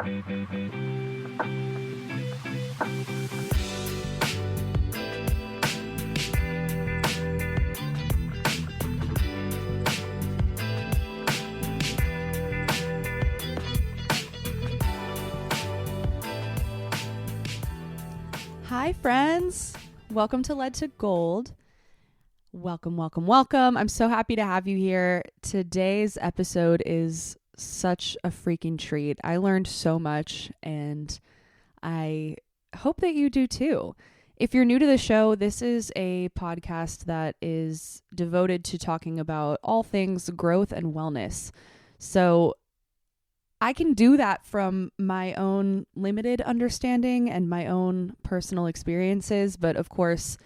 Hi, friends. Welcome to Lead to Gold. Welcome, welcome, welcome. I'm so happy to have you here. Today's episode is such a freaking treat. I learned so much, and I hope that you do too. If you're new to the show, this is a podcast that is devoted to talking about all things growth and wellness. So I can do that from my own limited understanding and my own personal experiences, but of course,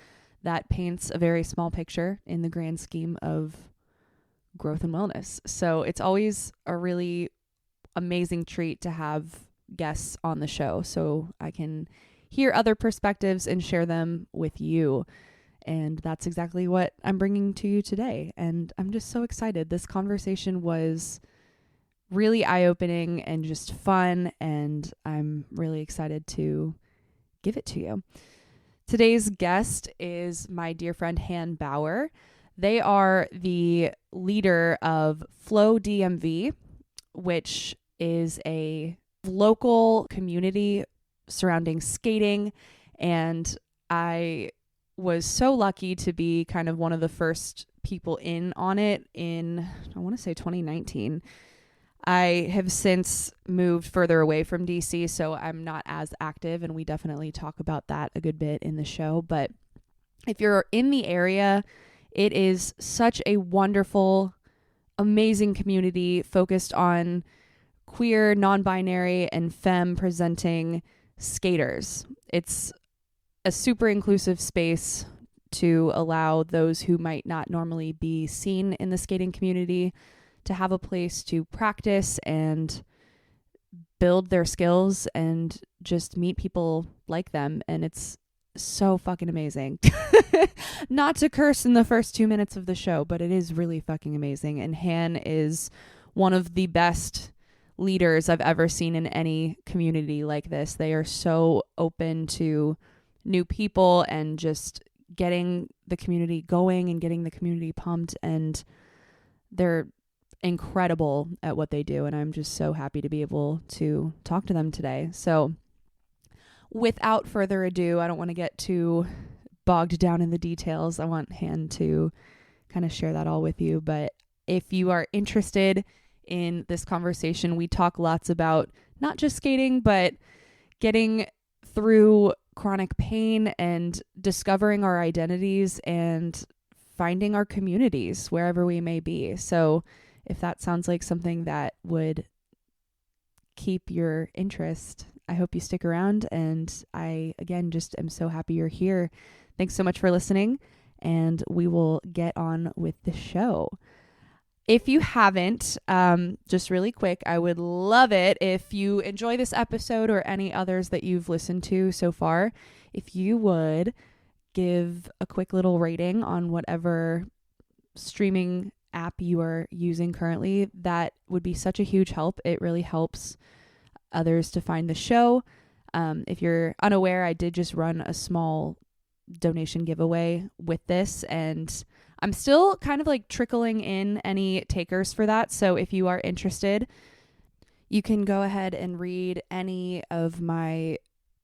that paints a very small picture in the grand scheme of growth and wellness. So it's always a really amazing treat to have guests on the show so I can hear other perspectives and share them with you. And that's exactly what I'm bringing to you today. And I'm just so excited. This conversation was really eye-opening and just fun, and I'm really excited to give it to you. Today's guest is my dear friend Bauer. They are the leader of Flo DMV, which is a local community surrounding skating, and I was so lucky to be kind of one of the first people in on it in, I want to say 2019. I have since moved further away from DC, so I'm not as active, and we definitely talk about that a good bit in the show. But if you're in the area, it is such a wonderful, amazing community focused on queer, non-binary, and femme presenting skaters. It's a super inclusive space to allow those who might not normally be seen in the skating community to have a place to practice and build their skills and just meet people like them. And it's so fucking amazing. Not to curse in the first 2 minutes of the show, but it is really fucking amazing. And Han is one of the best leaders I've ever seen in any community like this. They are so open to new people and just getting the community going and getting the community pumped. And they're incredible at what they do, and I'm just so happy to be able to talk to them today. So without further ado, I don't want to get too bogged down in the details. I want Han to kind of share that all with you, but if you are interested in this conversation, we talk lots about not just skating, but getting through chronic pain and discovering our identities and finding our communities wherever we may be. So if that sounds like something that would keep your interest, I hope you stick around. And I, again, just am so happy you're here. Thanks so much for listening, and we will get on with the show. If you haven't, just really quick, I would love it if you enjoy this episode or any others that you've listened to so far, if you would give a quick little rating on whatever streaming app you are using currently. That would be such a huge help. It really helps others to find the show. If you're unaware, I did just run a small donation giveaway with this, and I'm still kind of like trickling in any takers for that. So if you are interested, you can go ahead and read any of my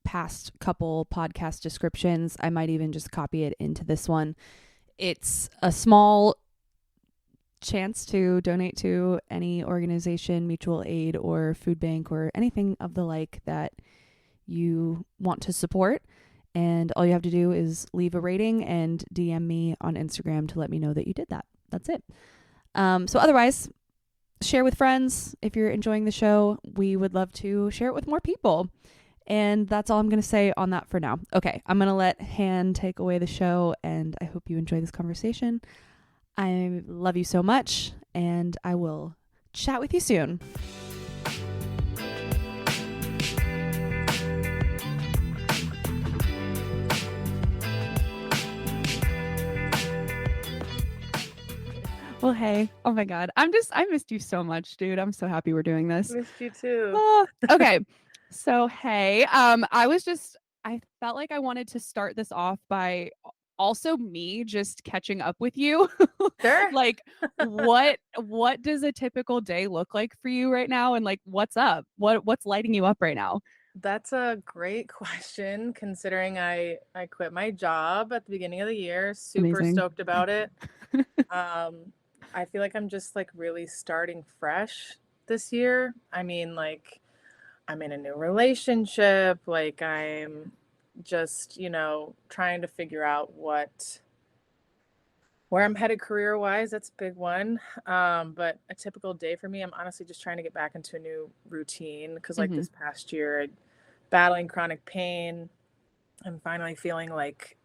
past couple podcast descriptions. I might even just copy it into this one. It's a small chance to donate to any organization, mutual aid, or food bank, or anything of the like that you want to support. And all you have to do is leave a rating and DM me on Instagram to let me know that you did that. That's it. So otherwise, share with friends. If you're enjoying the show, we would love to share it with more people. And that's all I'm going to say on that for now. Okay, I'm going to let Han take away the show, and I hope you enjoy this conversation. I love you so much, and I will chat with you soon. Well, hey. Oh my God. I missed you so much, dude. I'm so happy we're doing this. Missed you too. Okay. So, hey, I felt like I wanted to start this off by also me just catching up with you. Sure. Like, what does a typical day look like for you right now? And like, what's up? What's lighting you up right now? That's a great question considering I quit my job at the beginning of the year. Super Amazing. stoked about it. Um, I feel like I'm just like really starting fresh this year. I mean, like I'm in a new relationship, like I'm just, trying to figure out what where I'm headed career wise. That's a big one. But a typical day for me, I'm honestly just trying to get back into a new routine because like Hmm. this past year, battling chronic pain, I'm finally feeling like,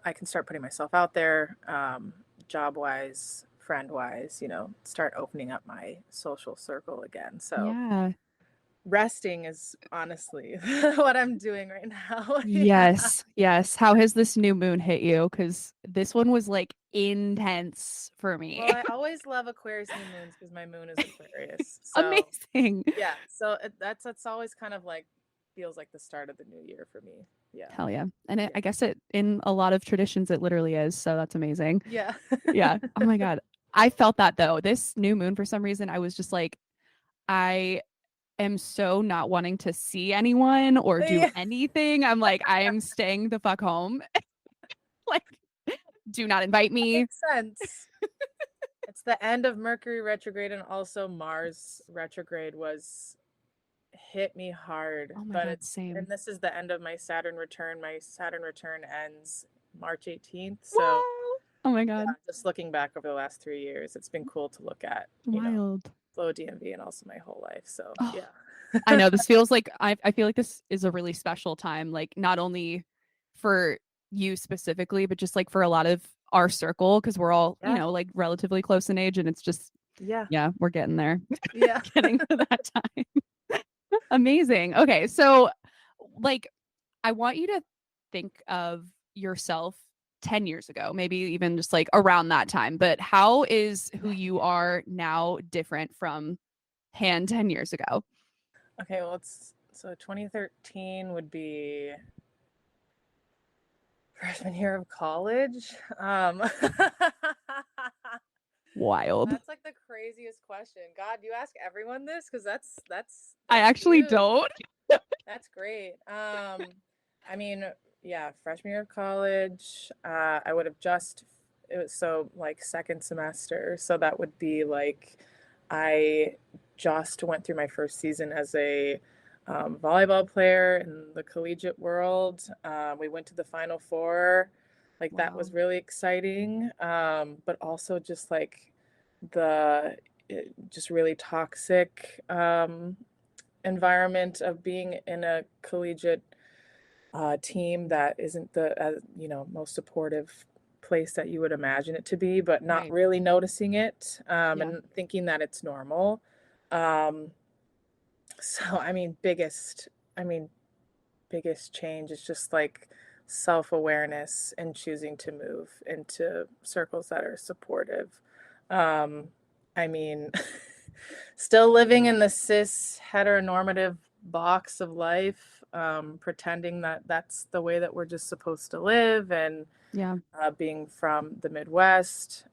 I can start putting myself out there, job wise, friend wise, start opening up my social circle again. So Yeah. resting is honestly what I'm doing right now. Yeah. Yes. Yes. How has this new moon hit you? Because this one was like intense for Well, me. I always love Aquarius new moons because my moon is Aquarius. So Amazing. yeah, so that's always kind of like feels like the start of the new year for me. Yeah. Hell yeah. And Yeah. I guess it in a lot of traditions it literally is, so that's amazing. Yeah. Yeah. Oh my God. I felt that though. This new moon for some reason I was just like I am so not wanting to see anyone or do Yeah. anything. I'm like I am staying the fuck home. Like do not invite That me. makes sense. It's the end of Mercury retrograde and also Mars retrograde was hit me hard, Oh my but God, it's same. and this is the end of my Saturn return. My Saturn return ends March 18th. So, Whoa. Oh my yeah, God. just looking back over the last 3 years, it's been cool to look at, Wild. Flo DMV and also my whole life. So, Oh, yeah. I know this feels like I feel like this is a really special time, like not only for you specifically, but just like for a lot of our circle because we're all, Yeah. like relatively close in age and it's just Yeah. yeah, we're getting there. Yeah. Getting to that time. Amazing. Okay, so like I want you to think of yourself 10 years ago, maybe even just like around that time, but how is who you are now different from Han 10 years ago? Okay, well, it's so 2013 would be freshman year of college. Wild. That's like the craziest question. God, you ask everyone this because that's I that's actually huge. don't. That's great. I mean, yeah, freshman year of college, I would have just it was so like second semester, so that would be like I just went through my first season as a volleyball player in the collegiate world. We went to the Final Four, like that was Wow. really exciting. But also just like the just really toxic environment of being in a collegiate team that isn't the most supportive place that you would imagine it to be, but not Right. really noticing it Yeah. and thinking that it's normal. Um, so I mean, biggest change is just like self-awareness and choosing to move into circles that are supportive. Um, I mean, still living in the cis heteronormative box of life, pretending that that's the way that we're just supposed to live, and Yeah. being from the Midwest,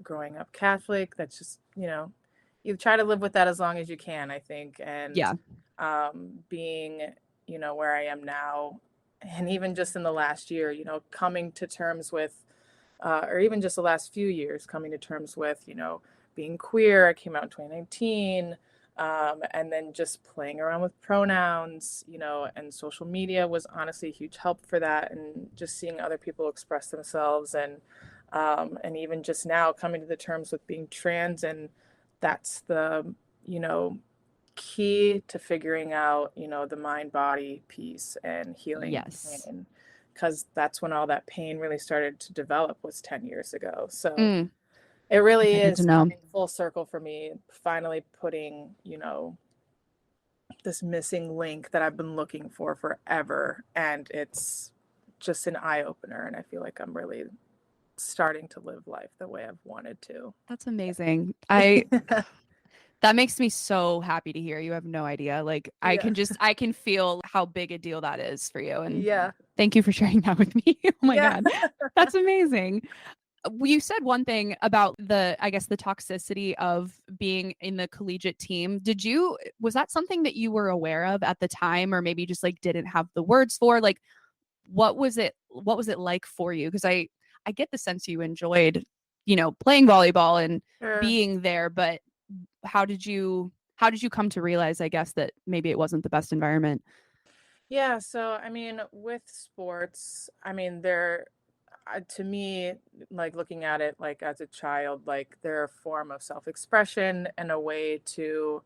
growing up Catholic, that's just, you try to live with that as long as you can, I think. And Yeah. being, where I am now, and even just in the last year, coming to terms with, or even just the last few years, coming to terms with, being queer. I came out in 2019. And then just playing around with pronouns, and social media was honestly a huge help for that. And just seeing other people express themselves, and even just now coming to the terms with being trans, and that's the, you know, key to figuring out, the mind body piece and healing Yes. pain. Because that's when all that pain really started to develop was 10 years ago. So Mm. it really Okay, good to is know. coming full circle for me, finally putting, this missing link that I've been looking for forever. And it's just an eye opener. And I feel like I'm really starting to live life the way I've wanted to. That's amazing. Yeah. That makes me so happy to hear. You have no idea. Like Yeah. I can feel how big a deal that is for you. And Yeah. thank you for sharing that with me. Oh my Yeah. God. That's amazing. You said one thing about I guess the toxicity of being in the collegiate team. Was that something that you were aware of at the time, or maybe just like didn't have the words for? Like, what was it like for you? Because I get the sense you enjoyed, playing volleyball and Sure. being there, but how did you come to realize, I guess, that maybe it wasn't the best environment? Yeah, so I mean, with sports, I mean, to me, like looking at it like as a child, like they're a form of self-expression and a way to,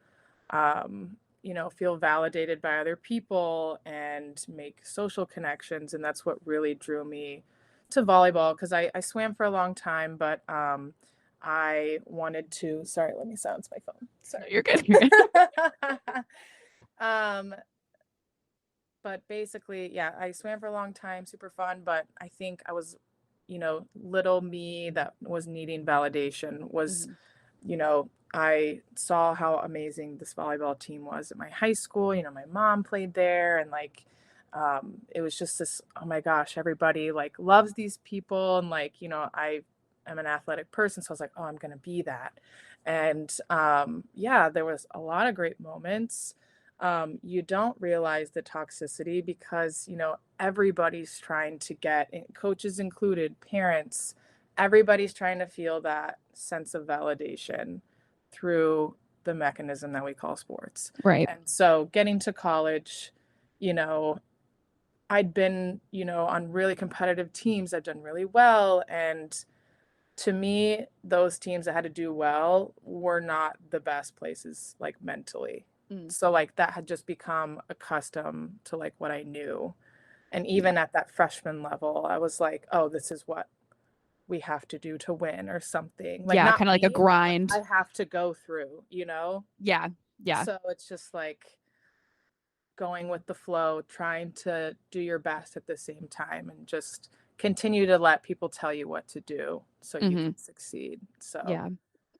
feel validated by other people and make social connections. And that's what really drew me to volleyball because I swam for a long time, but I wanted to, sorry, let me silence my phone. No, Sorry. you're good. You're good. um, but basically, yeah, I swam for a long time, super fun, but I think I was, little me that was needing validation was, Mhm. I saw how amazing this volleyball team was at my high school. My mom played there and like it was just this, oh my gosh, everybody like loves these people and like, I am an athletic person, so I was like, oh, I'm gonna be that. And yeah, there was a lot of great moments. You don't realize the toxicity because everybody's trying to coaches included, parents, everybody's trying to feel that sense of validation through the mechanism that we call sports. Right. And so getting to college, you know I'd been on really competitive teams. I've done really well, and to me, those teams that had to do well were not the best places, like, mentally. Mm. So, like, that had just become accustomed to, like, what I knew, and Yeah. even at that freshman level, I was like, "Oh, this is what we have to do to win," or something. Like, Yeah. not Kind of like a me, but what I grind. have to go through, you know? Yeah. Yeah. So, it's just, like, going with the flow, trying to do your best at the same time, and just continue to let people tell you what to do so you Hmm. can succeed. So, Yeah.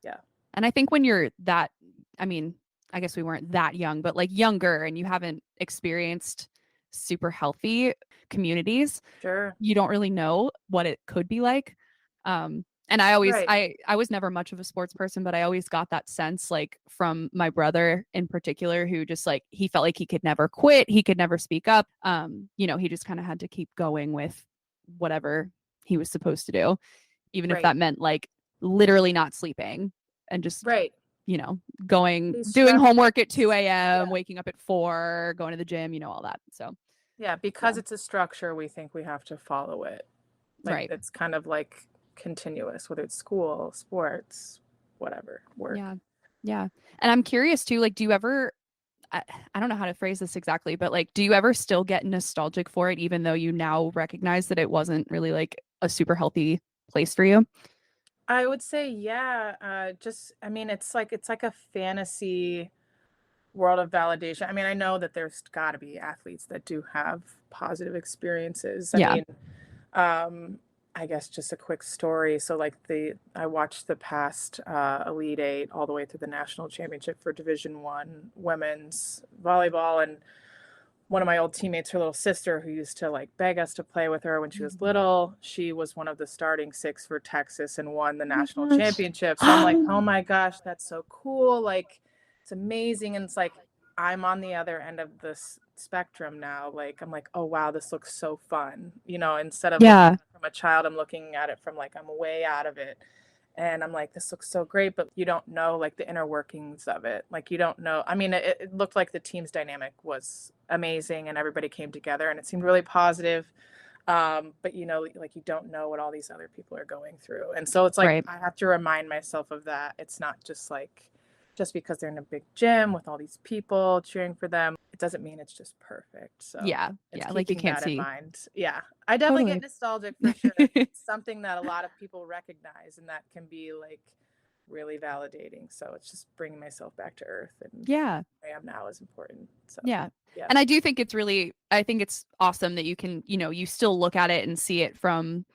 yeah. And I think when you're that, I mean, I guess we weren't that young, but like younger and you haven't experienced super healthy communities, Sure. you don't really know what it could be like. And Right. I was never much of a sports person, but I always got that sense like from my brother in particular, who just like he felt like he could never quit, he could never speak up. He just kind of had to keep going with whatever he was supposed to do, even if Right. that meant like literally not sleeping and just, Right. These doing homework at structures. 2 a.m., Yeah. waking up at 4, going to the gym, all that. So, Yeah. yeah. Because it's a structure, we think we have to follow it. Like Right. it's kind of like continuous, whether it's school, sports, whatever, work. Yeah. Yeah. And I'm curious too, like, do you ever, I, I don't know how to phrase this exactly, but like, do you ever still get nostalgic for it, even though you now recognize that it wasn't really like a super healthy place for you? I would say, yeah. I mean, it's like a fantasy world of validation. I mean, I know that there's got to be athletes that do have positive experiences. I Yeah. mean, um, I guess just a quick story. So, like I watched the past Elite Eight all the way through the national championship for Division 1 women's volleyball, and one of my old teammates, her little sister, who used to like beg us to play with her when she was Mhm. little, she was one of the starting six for Texas and won the Oh my national gosh. championship. So I'm like, oh my gosh, that's so cool. Like, it's amazing. And it's like, I'm on the other end of this spectrum now. Like, I'm like, oh wow, this looks so fun. Instead of looking Yeah. at it from a child, I'm looking at it from like, I'm way out of it. And I'm like, this looks so great, but you don't know like the inner workings of it. Like you don't know. I mean, it looked like the team's dynamic was amazing and everybody came together and it seemed really positive. But like you don't know what all these other people are going through. And so it's like Right. I have to remind myself of that. It's not just because they're in a big gym with all these people cheering for them, it doesn't mean it's just perfect. So Yeah. it's Yeah. Like you keeping can't that in see. mind. Yeah. I definitely get Totally. nostalgic for sure. It's something that a lot of people recognize and that can be like really validating. So it's just bringing myself back to earth and Yeah. where I am now is important. So Yeah. yeah. And I think it's awesome that you can, you still look at it and see it from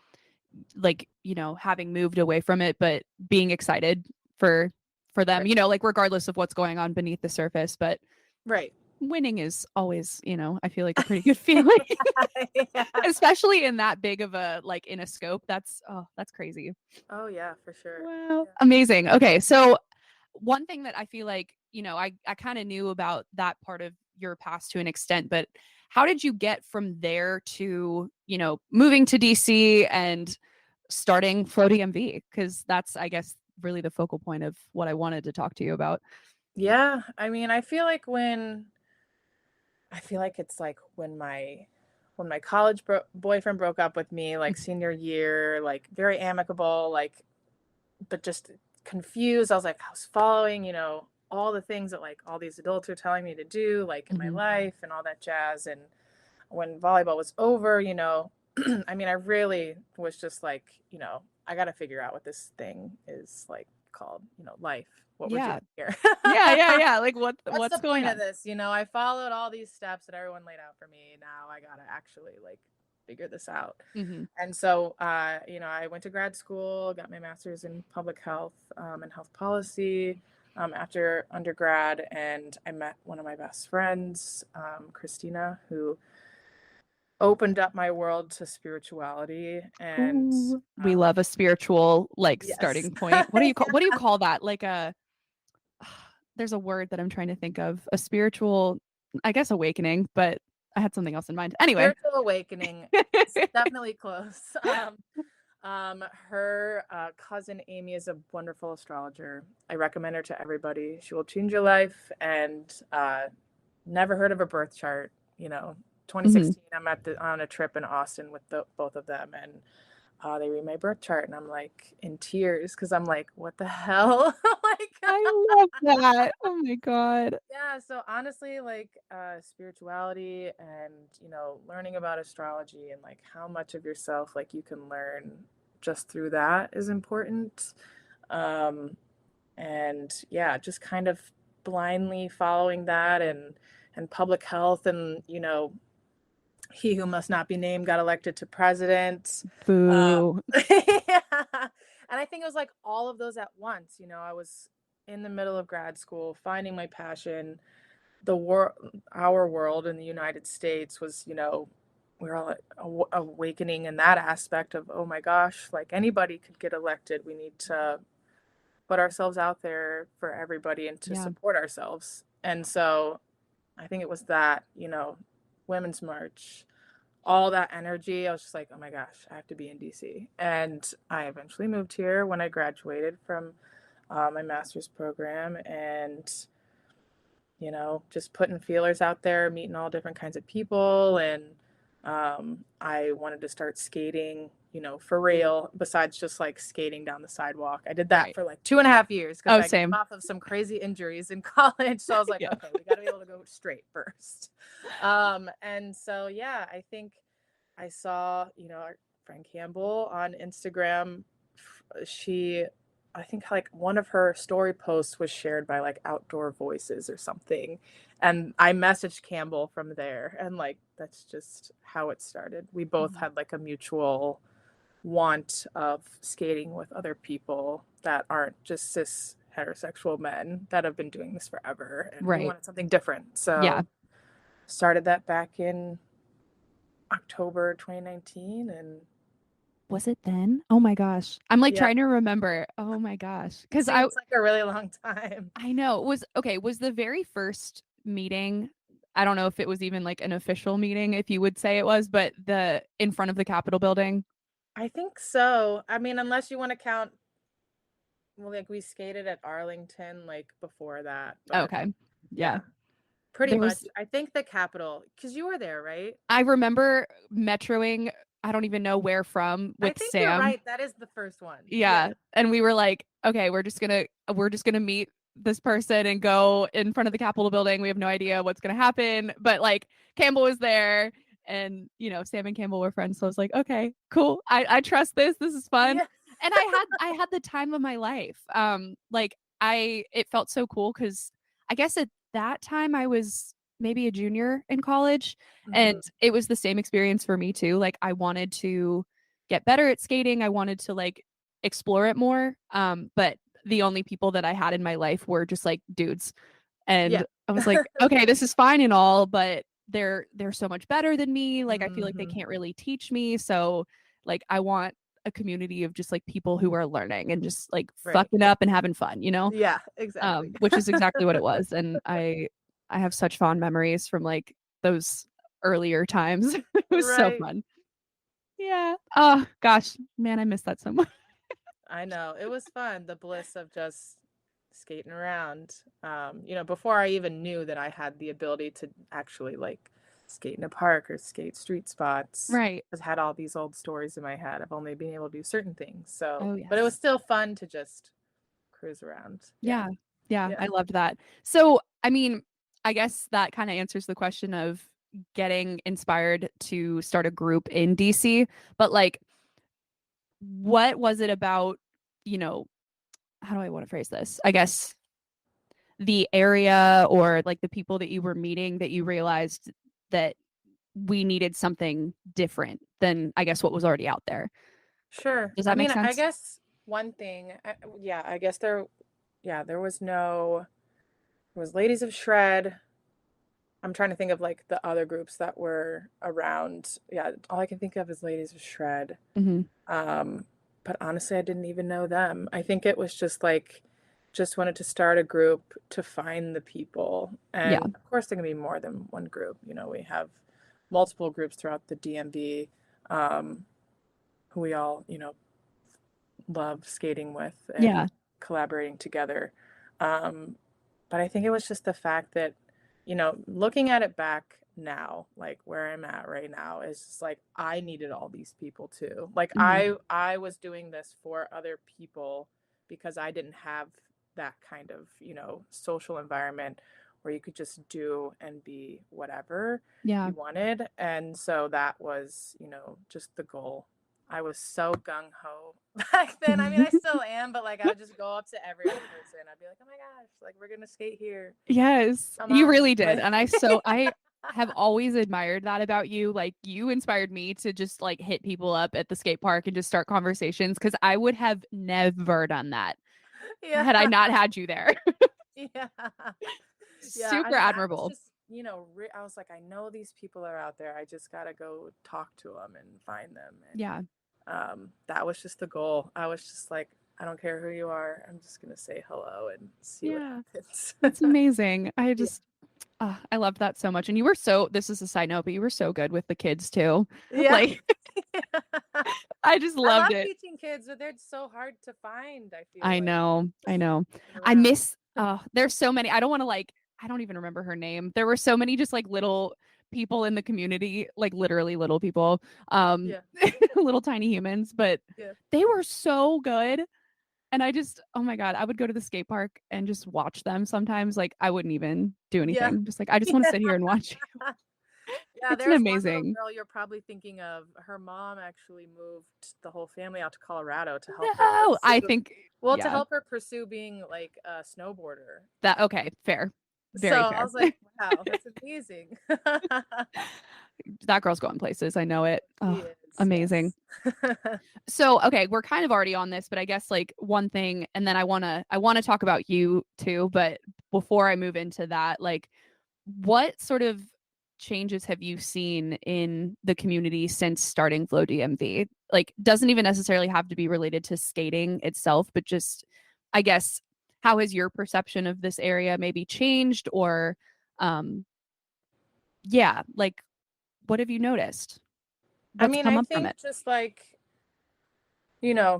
like, having moved away from it, but being excited for for them, Right. like regardless of what's going on beneath the surface. But Right. winning is always, I feel like a pretty good feeling, Yeah. especially in that big of a, like in a scope. That's crazy. Oh yeah, for sure. Wow. Yeah. Amazing. Okay. So one thing that I feel like, I kind of knew about that part of your past to an extent, but how did you get from there to, moving to DC and starting Flo DMV? Because that's, I guess, really the focal point of what I wanted to talk to you about. Yeah, I mean, I feel like it's like when my college boyfriend broke up with me, like senior year, like very amicable, like but just confused. I was following, all the things that like all these adults are telling me to do, like in my Mm-hmm. life and all that jazz. And when volleyball was over, I mean, I really was just like, I got to figure out what this thing is like called, life, what we're doing Yeah. here. Yeah. Yeah. Yeah. Like What's the what's going point of on? this? I followed all these steps that everyone laid out for me. Now I got to actually like figure this out. Mm-hmm. And so, I went to grad school, got my master's in public health and health policy after undergrad. And I met one of my best friends, Christina, who opened up my world to spirituality. And Ooh, we love a spiritual like yes. starting point. What do you call Yeah. what do you call that? Like a there's a word that I'm trying to think of. A spiritual, I guess awakening, but I had something else in mind. Anyway. Spiritual awakening. It's definitely close. Her cousin Amy is a wonderful astrologer. I recommend her to everybody. She will change your life. And never heard of a birth chart. Mhm. 2016, I'm on a trip in Austin with both of them, and they read my birth chart, and I'm like in tears because I'm like, what the hell? Like, I love that. Oh my god. yeah. So honestly, like spirituality and learning about astrology and like how much of yourself like you can learn just through that is important. Um, and yeah, just kind of blindly following that and public health and he who must not be named got elected to president. Boo. Yeah. And I think it was like all of those at once. I was in the middle of grad school, finding my passion. Our world in the United States was, we were all awakening in that aspect of, oh my gosh, like anybody could get elected. We need to put ourselves out there for everybody and to Yeah. support ourselves. And so I think it was that, Women's March, all that energy. I was just like, oh my gosh, I have to be in DC. And I eventually moved here when I graduated from my master's program and, just putting feelers out there, meeting all different kinds of people. And I wanted to start skating, for real, besides just like skating down the sidewalk. I did that Right. for like 2.5 years because Oh, I came same. off of some crazy injuries in college. So I was like, Yeah. okay, we got to be able to go straight first. And so, yeah, I think I saw, our friend Campbell on Instagram. I think like one of her story posts was shared by like Outdoor Voices or something. And I messaged Campbell from there. And like, that's just how it started. We both Mhm. had like a mutual want of skating with other people that aren't just cis heterosexual men that have been doing this forever. And we Right. wanted something different. Yeah. So started that back in October 2019. And Was it then? Oh my gosh. I'm like yeah, trying to remember. Oh my gosh. it Cuz I seems like a really long time. I know. Was the very first meeting, I don't know if it was even like an official meeting if you would say it was, but the in front of the Capitol building. I think so. I mean, unless you want to count, well, like we skated at Arlington like before that, but Okay. Yeah. yeah, pretty There much. was I think the Capitol, because you were there, right? I remember metroing, I don't even know where from I with think you're Sam. right. That is the first one. Yeah. Yeah. And we were like, okay, we're just gonna meet this person and go in front of the Capitol building. We have no idea what's gonna happen. But like Campbell was there and Sam and Campbell were friends. So I was like, okay, cool. I trust this. This is fun. Yeah. And I had the time of my life. Like it felt so cool because I guess at that time I was maybe a junior in college. And Mhm. it was the same experience for me too. Like I wanted to get better at skating. I wanted to like explore it more. But the only people that I had in my life were just like dudes. And Yeah. I was like, okay, this is fine and all, but they're so much better than me. Like I feel like they Hmm. can't really teach me. So like I want a community of just like people who are learning and just like Right. fucking up and having fun, you know? Yeah, exactly. Which is exactly what it was. And I have such fond memories from like those earlier times. It was so Right. fun. Yeah. Oh gosh, man, I miss that so much. I know. It was fun, the bliss of just skating around. Before I even knew that I had the ability to actually like skate in a park or skate street spots. Right. I've had all these old stories in my head. I've only been able to do certain things. So, Oh but it was yes. still fun to just cruise around. Yeah. Yeah. Yeah, Yeah. I loved that. So, I mean, I guess that kind of answers the question of getting inspired to start a group in DC, but like what was it about, you know, how do I want to phrase this? I guess the area or like the people that you were meeting that you realized that we needed something different than I guess what was already out there. Sure. Does I that make mean, I sense? guess one thing, yeah, I guess there was no, there was Ladies of Shred. I'm trying to think of like the other groups that were around. Yeah, all I can think of is Ladies of Shred. Hmm. Um, but honestly, I didn't even know them. I think it was just like, just wanted to start a group to find the people. Yeah. And of course, there can be more than one group. We have multiple groups throughout the DMV, um, who we all, love skating with Yeah. and collaborating together. Um, but I think it was just the fact that, looking at it back now, like where I'm at right now, is just like I needed all these people too. Like Hmm. I was doing this for other people because I didn't have that kind of, social environment where you could just do and be whatever Yeah. you wanted. And so that was, just the goal. I was so gung ho back then. I mean, I still am, but like I would just go up to every other person. I'd be like, "Oh my gosh, like we're gonna skate here. Yes, Come you on!" really did. Like, And I have always admired that about you. Like you inspired me to just like hit people up at the skate park and just start conversations because I would have never done that yeah, had I not had you there. yeah, yeah. I Super mean, I was admirable. just, I was like, I know these people are out there. I just gotta go talk to them and find them. Yeah. And that was just the goal. I was just like, I don't care who you are. I'm just gonna say hello and see what Yeah. happens. That's amazing. I Yeah. just I loved that so much. And you were so this is a side note, but you were so good with the kids too. Yeah. Like I just I loved love it. teaching kids, but they're so hard to find, I feel I like. know. I Just know. moving I around. miss there's so many. I don't want to like I don't even remember her name. There were so many just like little people in the community, like literally little people. Um Yeah. little tiny humans, but Yeah. they were so good. And I just oh my God, I would go to the skate park and just watch them sometimes. Like I wouldn't even do Yeah. anything. Just like I just want to Yeah. sit here and watch. Yeah, It's an there's one little amazing. girl you're probably thinking of. Her mom actually moved the whole family out to Colorado to help her No, I pursue, think well, to yeah. help her pursue being like a snowboarder. That okay, fair. So Very I fair. was like, wow, that's amazing. That girl's going places. I know it. She Oh, is, amazing. yes. So, okay, we're kind of already on this, but I guess like one thing and then I want to talk about you too, but before I move into that, like what sort of changes have you seen in the community since starting Flo DMV? Like doesn't even necessarily have to be related to skating itself, but just I guess how has your perception of this area maybe changed or um yeah, like what have you noticed? I What's mean, come I up from think it? just like,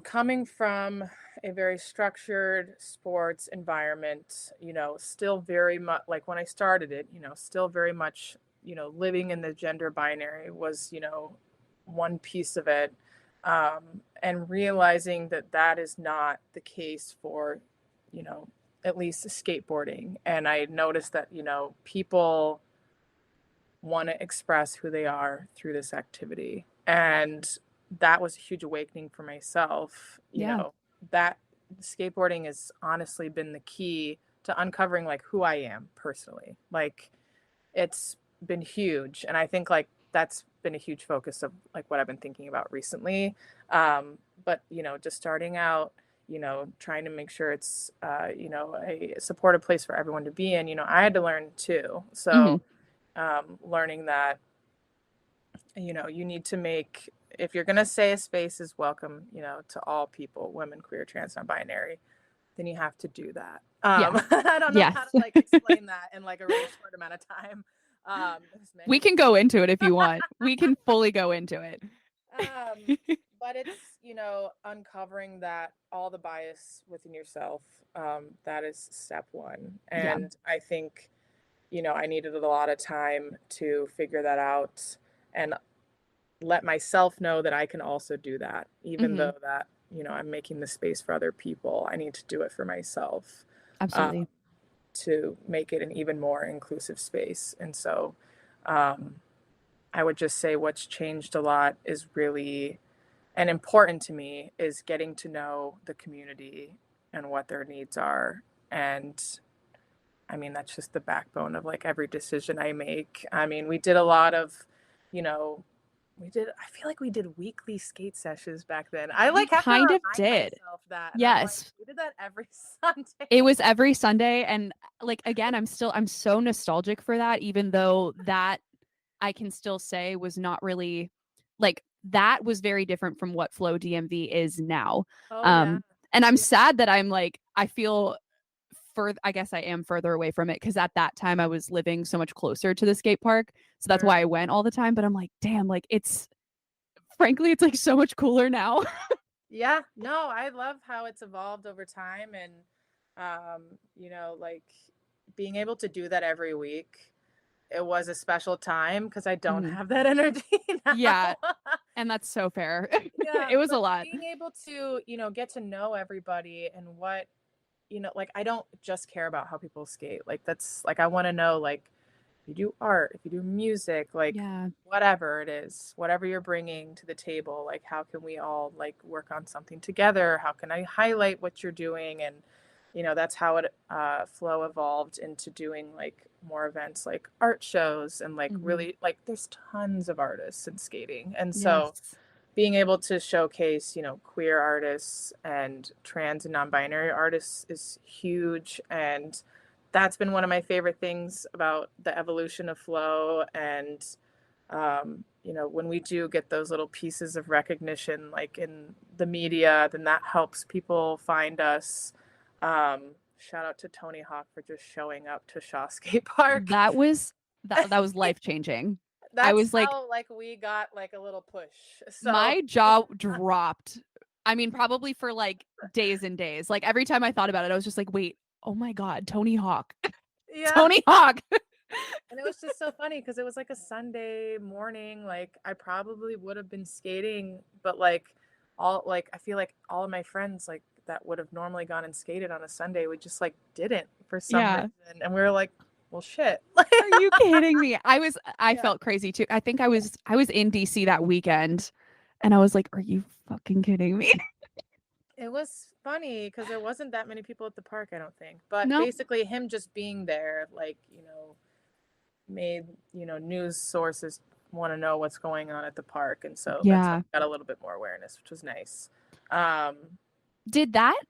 coming from a very structured sports environment, still very much like when I started it, still very much, living in the gender binary was, one piece of it. And realizing that that is not the case for, you know, at least skateboarding. And I noticed that, people want to express who they are through this activity. And that was a huge awakening for myself, Yeah. that skateboarding has honestly been the key to uncovering like who I am personally. Like it's been huge. And I think like that's been a huge focus of like what I've been thinking about recently. But just starting out, trying to make sure it's, a supportive place for everyone to be in, I had to learn too. Hmm. So, learning that, you need to make, if you're going to say a space is welcome, to all people, women, queer, trans, non-binary, then you have to do that. Yeah. I don't know how to Yes. like explain that in like a really short amount of time. There's We many can go into it if you want. We can fully go into it. um, but it's, uncovering that all the bias within yourself, that is step one. Yeah. And I think, I needed a lot of time to figure that out and let myself know that I can also do that, even Hmm. though that, I'm making the space for other people. I need to do it for myself, um, Absolutely. to make it an even more inclusive space. And so, um, I would just say what's changed a lot is really, and important to me, is getting to know the community and what their needs are. And I mean, that's just the backbone of like every decision I make. I mean, we did a lot of, you know, I feel like we did weekly skate sessions back then. I We like have to kind of remind did. myself that. And I'm like, Yes. we did that every Sunday. It was every Sunday. And like, again, I'm so nostalgic for that, even though that I can still say was not really like that was very different from what Flo DMV is now. Oh, yeah. Um, and I'm Yeah. sad that I'm like, I feel I guess I am further away from it because at that time I was living so much closer to the skate park. So that's Sure. why I went all the time. But I'm like, damn, like it's frankly, it's like so much cooler now. Yeah. No, I love how it's evolved over time. And, like being able to do that every week, it was a special time because I don't Mhm. have that energy Yeah. now. And that's so fair. Yeah, It was a but lot. being able to, get to know everybody and what, like I don't just care about how people skate. Like that's like I want to know like if you do art, if you do music, like Yeah. whatever it is, whatever you're bringing to the table, like how can we all like work on something together? How can I highlight what you're doing? And that's how it flow evolved into doing like more events like art shows and like Hmm. really like there's tons of artists in skating. And so Yes. being able to showcase, queer artists and trans and non-binary artists is huge. And that's been one of my favorite things about the evolution of Flow. And, when we do get those little pieces of recognition, like in the media, then that helps people find us. Shout out to Tony Hawk for just showing up to Shaw Skate Park. That was that was life changing. I That's was like, how like we got like a little push. So my jaw dropped. I mean, probably for like days and days. Like every time I thought about it, I was just like, wait, oh my God, Tony Hawk. yeah. Tony Hawk. And it was just so funny because it was like a Sunday morning. Like I probably would have been skating, but like I feel like all of my friends like that would have normally gone and skated on a Sunday, we just like didn't for some Yeah. reason. And we were like, well shit. Are you kidding me? I Yeah. felt crazy too. I think I was in DC that weekend and I was like, are you fucking kidding me? It was funny because there wasn't that many people at the park, I don't think. But No. basically him just being there, like, made, news sources want to know what's going on at the park. And so that's how Yeah. we got a little bit more awareness, which was nice. Um, Did that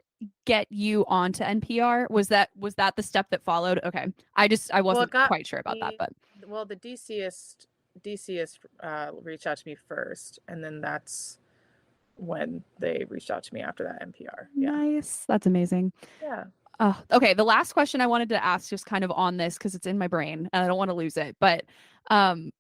get you onto NPR? Was that the step that followed? Okay. I well, it wasn't got quite sure about that, me, but well, the DCist reached out to me first. And then that's when they reached out to me after that NPR. Yeah. nice. That's amazing. Yeah. Okay, the last question I wanted to ask, just kind of on this because it's in my brain and I don't want to lose it, but um,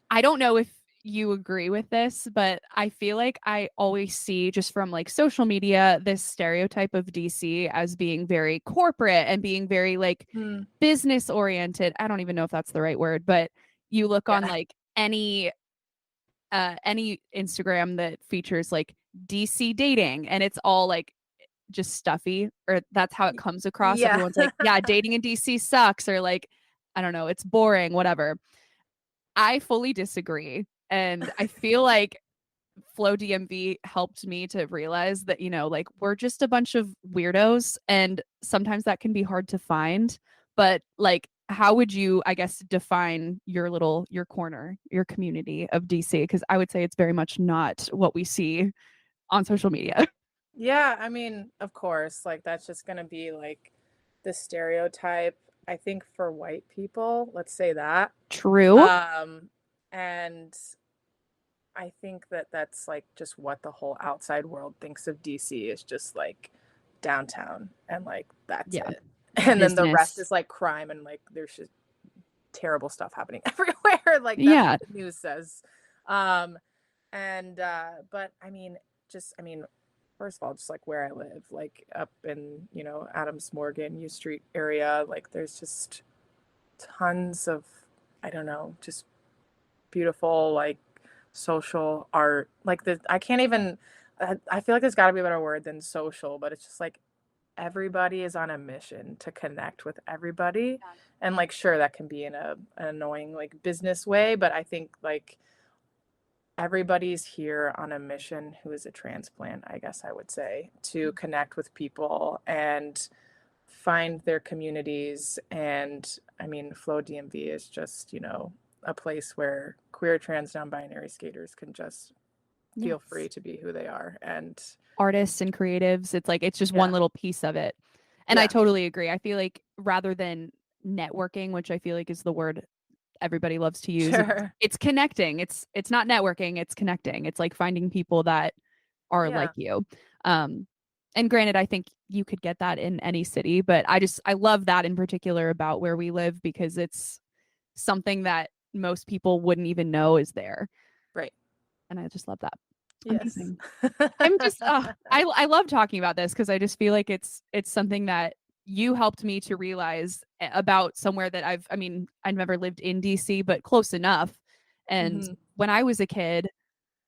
I don't know if you agree with this, but I feel like I always see just from like social media this stereotype of DC as being very corporate and being very like Hmm. business oriented. I don't even know if that's the right word, but you look on Yeah. like any Instagram that features like DC dating and it's all like just stuffy, or that's how it comes across. Yeah. Everyone's like, yeah, dating in DC sucks, or like, I don't know, it's boring, whatever. I fully disagree. And I feel like Flow DMV helped me to realize that, like we're just a bunch of weirdos and sometimes that can be hard to find. But like, how would you, I guess, define your corner, your community of DC? Because I would say it's very much not what we see on social media. Yeah, I mean, of course, like that's just gonna be like the stereotype, I think, for white people, let's say that. True. Um, and I think that that's like just what the whole outside world thinks of DC is just like downtown and like that's Yeah. it. And then the rest Business. is like crime and like there's just terrible stuff happening everywhere. Like that's Yeah. what the news says. Um, and but I mean, first of all, just like where I live, like up in, Adams Morgan, U Street area, like there's just tons of, I don't know, just beautiful, like social art. Like I can't even, I feel like there's got to be a better word than social, but it's just like everybody is on a mission to connect with everybody. And like, sure, that can be in an annoying, like business way, but I think like everybody's here on a mission who is a transplant, I guess I would say, to connect with people and find their communities. And I mean, Flo DMV is just, a place where queer, trans, non-binary skaters can just feel free Yes. to be who they are. And Artists and creatives. It's like it's just one yeah, little piece of it. And I yeah, totally agree. I feel like rather than networking, which I feel like is the word everybody loves to use, sure. it's connecting. It's not networking, it's connecting. It's like finding people that are like Yeah. you. Um and granted, I think you could get that in any city, but I love that in particular about where we live because it's something that most people wouldn't even know is there. Right. And I just love that. Yes. Amazing. I'm just I love talking about this because I just feel like it's something that you helped me to realize about somewhere that I mean, I've never lived in DC, but close enough. And Hmm. when I was a kid,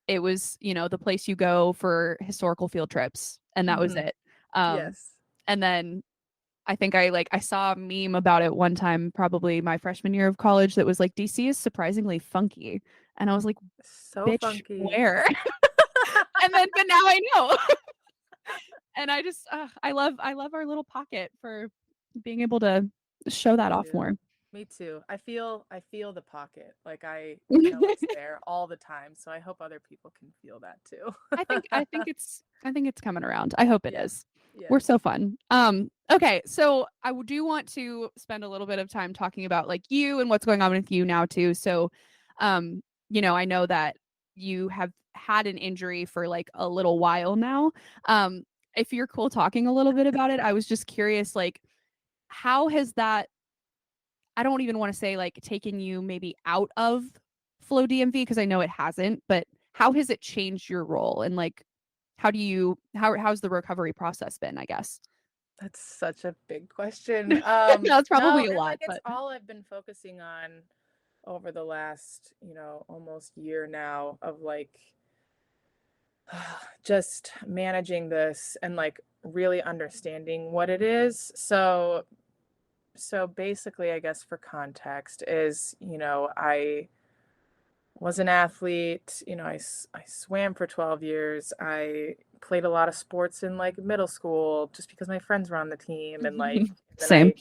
it was, the place you go for historical field trips, and that was Hmm. it. Um, Yes. and then I think I saw a meme about it one time, probably my freshman year of college, that was like DC is surprisingly funky. And I was like, So bitch, funky. where? And then but now I know. And I just I love our little pocket for being able to show Me that off too. more. Me too. I feel the pocket. Like I know it's there all the time. So I hope other people can feel that too. I think it's coming around. I hope it Yeah. is. We're Yes. so fun. Okay, so do want to spend a little bit of time talking about like you and what's going on with you now too. So um I know that you have had an injury for like a little while now. Um if you're cool talking a little bit about it, I was just curious like how has that, I don't even want to say like taken you maybe out of Flow DMV because I know it hasn't, but how has it changed your role and like how's the recovery process been, I guess? That's such a big question. No, it's No, probably a and lot, like it's but all I've been focusing on over the last, almost year now of like just managing this and like really understanding what it is. So basically, I guess for context is, I was an athlete, I swam for 12 years. I played a lot of sports in like middle school just because my friends were on the team and like then same.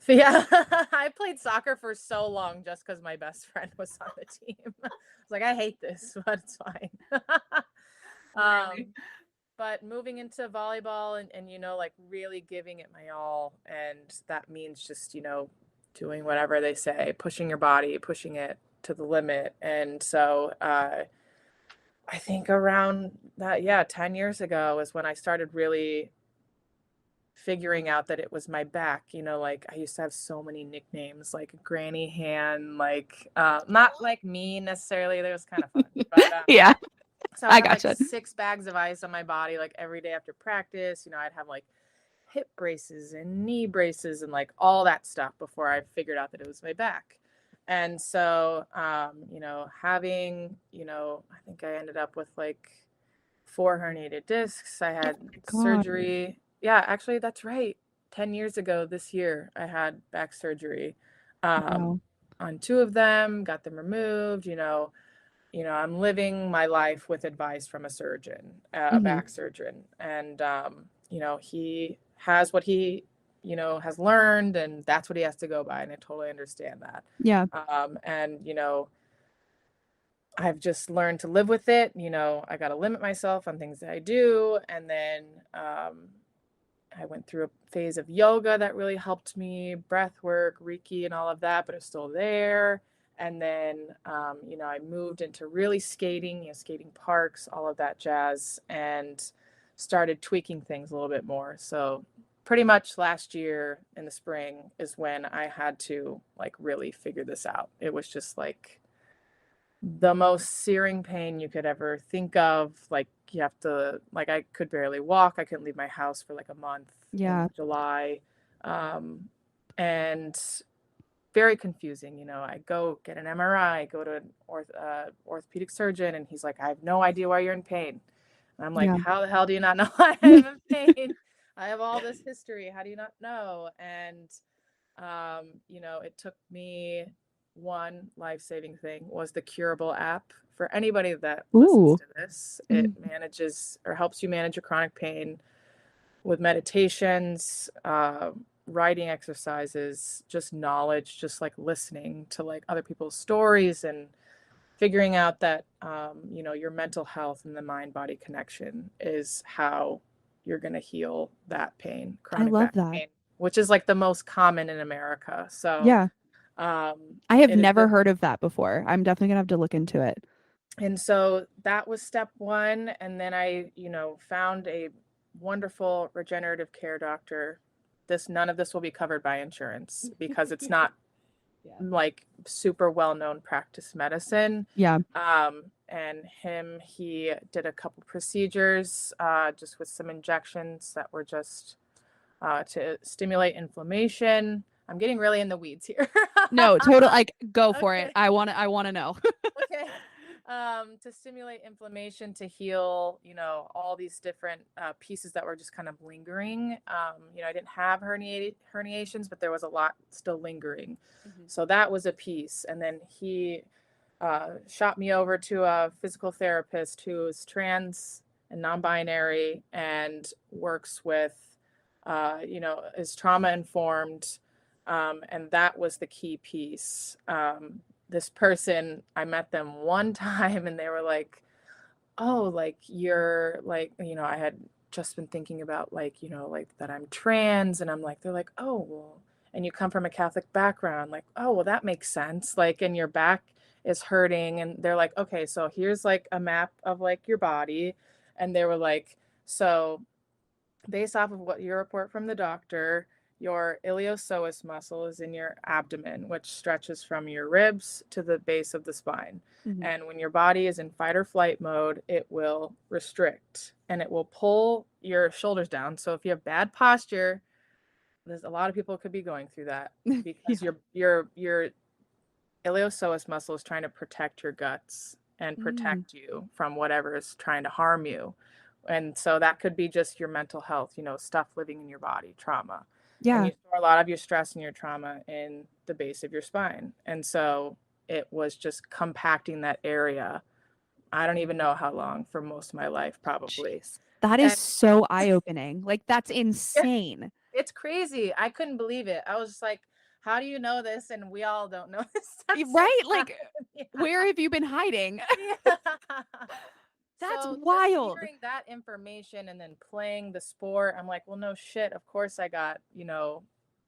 yeah, I played soccer for so long just because my best friend was on the team. I was like, I hate this, but it's fine. Really? um, but moving into volleyball and like really giving it my all, and that means just, doing whatever they say, pushing your body, pushing it to the limit. And so I think around that, yeah, 10 years ago is when I started really figuring out that it was my back. Like I used to have so many nicknames like Granny Hand, like not like me necessarily. That was kind of fun. But Yeah, so I would I have like gotcha. 6 bags of ice on my body like every day after practice. I'd have like hip braces and knee braces and like all that stuff before I figured out that it was my back. And so having, I think I ended up with like 4 herniated discs. I Oh had my God. surgery. Yeah, actually, that's right. 10 years ago this year, I had back surgery Wow. on 2 of them, got them removed. I'm living my life with advice from a surgeon, a Hmm. back surgeon. And, he has what he, has learned, and that's what he has to go by. And I totally understand that. Yeah. And, I've just learned to live with it. I got to limit myself on things that I do. And then I went through a phase of yoga that really helped me, breath work, Reiki, and all of that, but it's still there. And then, I moved into really skating, skating parks, all of that jazz, and started tweaking things a little bit more. So, pretty much last year in the spring is when I had to like really figure this out. It was just like the most searing pain you could ever think of. Like you have to, like, I could barely walk. I couldn't leave my house for like a month Yeah. in July. And very confusing. I go get an MRI, go to an orthopedic surgeon, and he's like, I have no idea why you're in pain. And I'm like, Yeah. how the hell do you not know I'm in pain? I have all this history. How do you not know? And it took me, one life-saving thing was the Curable app. For anybody that listens Ooh. to this, it manages or helps you manage your chronic pain with meditations, writing exercises, just knowledge, just like listening to like other people's stories and figuring out that your mental health and the mind-body connection is how you're going to heal that pain, I chronic love back that. pain, which is like the most common in America. So Yeah. um, I have it has never been, heard of that before. I'm definitely gonna have to look into it. and so that was step one. And then I, found a wonderful regenerative care doctor. None of this will be covered by insurance because it's not Yeah. like super well-known practice medicine. Yeah. And he did a couple procedures, just with some injections that were just to stimulate inflammation. I'm getting really in the weeds here. No, total, like, go for it. Okay. I wanna know. Okay. To stimulate inflammation, to heal, all these different pieces that were just kind of lingering. I didn't have herniations, but there was a lot still lingering. So that was a piece. And then he shot me over to a physical therapist who is trans and non-binary and works with, is trauma informed. And that was the key piece. This person, I met them one time and they were like, oh, like you're like, I had just been thinking about like, like that I'm trans. And I'm like, they're like, oh, well, and you come from a Catholic background, like, oh, well, that makes sense. Like, and your back is hurting. And they're like, okay, so here's like a map of like your body. And they were like, so based off of what you report from the doctor, your iliopsoas muscle is in your abdomen, which stretches from your ribs to the base of the spine. Mhm. And when your body is in fight or flight mode, it will restrict and it will pull your shoulders down. So if you have bad posture, there's a lot of people could be going through that because Yeah. your iliopsoas muscle is trying to protect your guts and Mm. protect you from whatever is trying to harm you. And so that could be just your mental health, stuff living in your body, trauma. And Yeah. you store a lot of your stress and your trauma in the base of your spine. And so it was just compacting that area. I don't even know how long, for most of my life, probably. Jeez. That is And so eye-opening. Like, that's yeah, insane. it's crazy. I couldn't believe it. I was just like, how do you know this? And we all don't know this stuff Right? sometimes. Like, Yeah. where have you been hiding? Yeah. That's So just wild. hearing that information and then playing the sport, I'm like, well, no shit. Of course I got,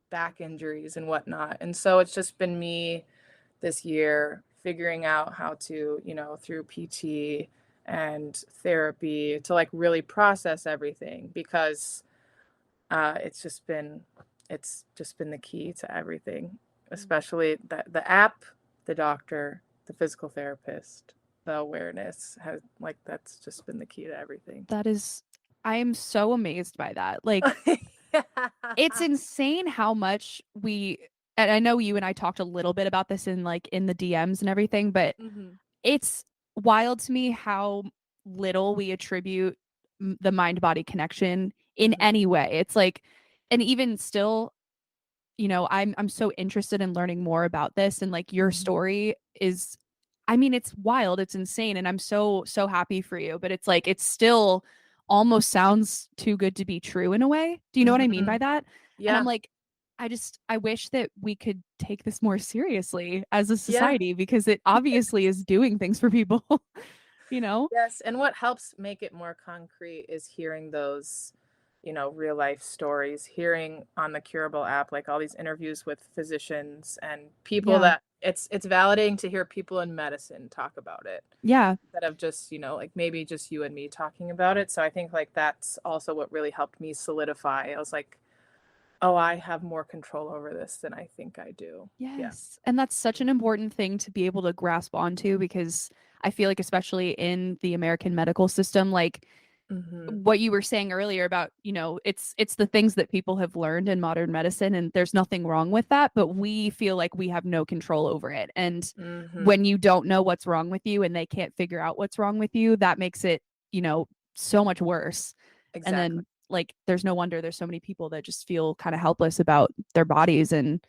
back injuries and whatnot. And so it's just been me this year figuring out how to, through PT and therapy to like really process everything because it's just been the key to everything, especially the app, the doctor, the physical therapist, the awareness has like that's just been the key to everything. That is, I am so amazed by that. Like, it's insane how much and I know you and I talked a little bit about this in like in the DMs and everything, but Mhm. it's wild to me how little we attribute the mind body connection in Mhm. any way. It's like, and even still, I'm so interested in learning more about this, and like your Mhm. story is, I mean, it's wild, it's insane, and I'm so happy for you, but it's like it's still almost sounds too good to be true in a way. Do you know what I mean by Mhm. that? And I'm Yeah. like, I wish that we could take this more seriously as a Yeah. society because it obviously is doing things for people, you know? Yes, and what helps make it more concrete is hearing those, real life stories, hearing on the Curable app, like all these interviews with physicians and people Yeah. that it's validating to hear people in medicine talk about it Yeah. instead of just, like maybe just you and me talking about it. So I think like that's also what really helped me solidify. I was like, oh, I have more control over this than I think I do. Yeah. Yes. And that's such an important thing to be able to grasp onto because I feel like especially in the American medical system, like Hmm. what you were saying earlier about, it's the things that people have learned in modern medicine and there's nothing wrong with that, but we feel like we have no control over it. And Hmm. when you don't know what's wrong with you and they can't figure out what's wrong with you, that makes it, so much worse. And Exactly. then like there's no wonder there's so many people that just feel kind of helpless about their bodies and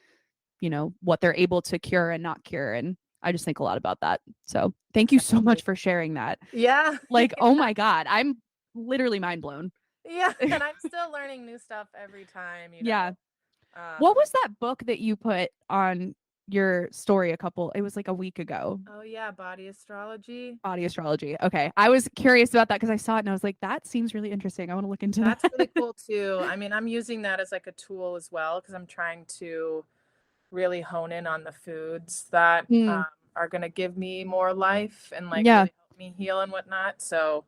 what they're able to cure and not cure. And I just think a lot about that. So thank you so much Exactly. for sharing that. Yeah. Like, oh my God, I'm literally mind blown. Yeah, and I'm still learning new stuff every time, Yeah. What Um, was that book that you put on your story it was like a week ago? oh yeah, body astrology. Body astrology. Okay. I was curious about that because I saw it and I was like, that seems really interesting. I want to look into That's really that. cool too. I mean, I'm using that as like a tool as well because I'm trying to really hone in on the foods that Mm, are going to give me more life and like yeah. really help me heal and whatnot. So,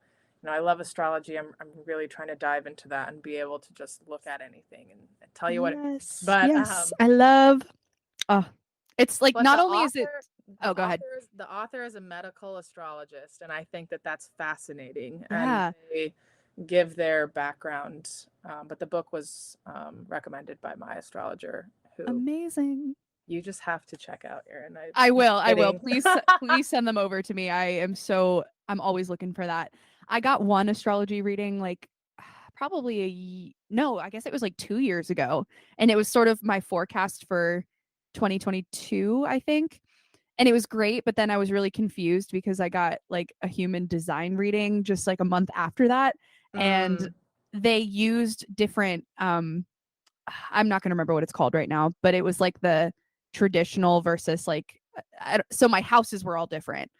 I love astrology. I'm really trying to dive into that and be able to just look at anything and tell you what it means. Yes. But Yes. I love oh. It's like But not only is it oh, go ahead. the author is a medical astrologist, and I think that that's fascinating. And Yeah. they give their background. But the book was recommended by my astrologer, who Amazing. you just have to check out, Erin. I I'm not will. I will. kidding. Please send them over to me. I'm always looking for that. I got one astrology reading like probably no, I guess it was like 2 years ago, and it was sort of my forecast for 2022, I think. And it was great, but then I was really confused because I got like a human design reading just like a month after that, and Mm, they used different I'm not going to remember what it's called right now, but it was like the traditional versus like so my houses were all different.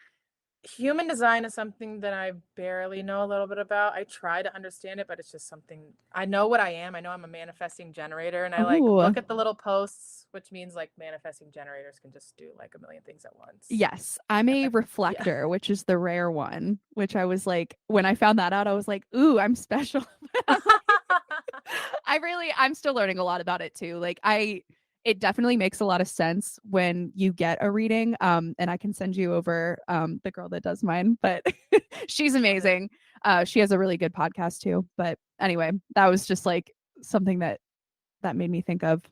Human design is something that I barely know a little bit about. I try to understand it, but it's just something I know what I am. I know I'm a manifesting generator, and I like Oh, look at the little posts, which means like manifesting generators can just do like a million things at once. yes, I'm And a like, yeah. reflector, which is the rare one, which I was like when I found that out I was like, "Ooh, I'm special." I'm still learning a lot about it too. It definitely makes a lot of sense when you get a reading. And I can send you over the girl that does mine, but she's Love it. amazing. She has a really good podcast too. But anyway, that was just like something that made me think of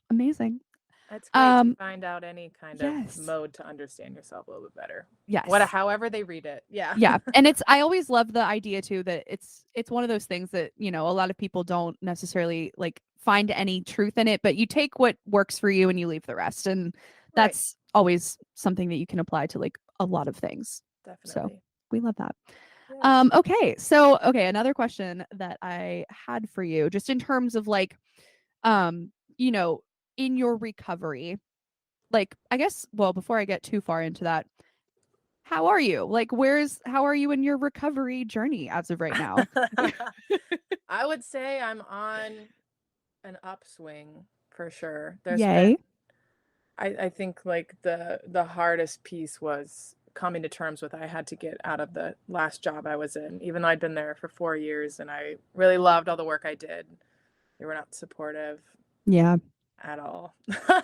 amazing. It's great to Um, find out any kind of yes. mode to understand yourself a little bit better. Yes. However they read it. Yeah. Yeah. And I always love the idea too that it's one of those things that, a lot of people don't necessarily like find any truth in it, but you take what works for you and you leave the rest. And Right. that's always something that you can apply to like a lot of things. So Definitely. we love that. Yes. Okay, another question that I had for you, just in terms of like, um, you know, in your recovery, like I guess, well, before I get too far into that, how are you? Like, how are you in your recovery journey as of right now? I would say I'm on an upswing for sure. There's been Yay. I think like the hardest piece was coming to terms with I had to get out of the last job I was in, even though I'd been there for 4 years and I really loved all the work I did. They were not supportive Yeah. at all.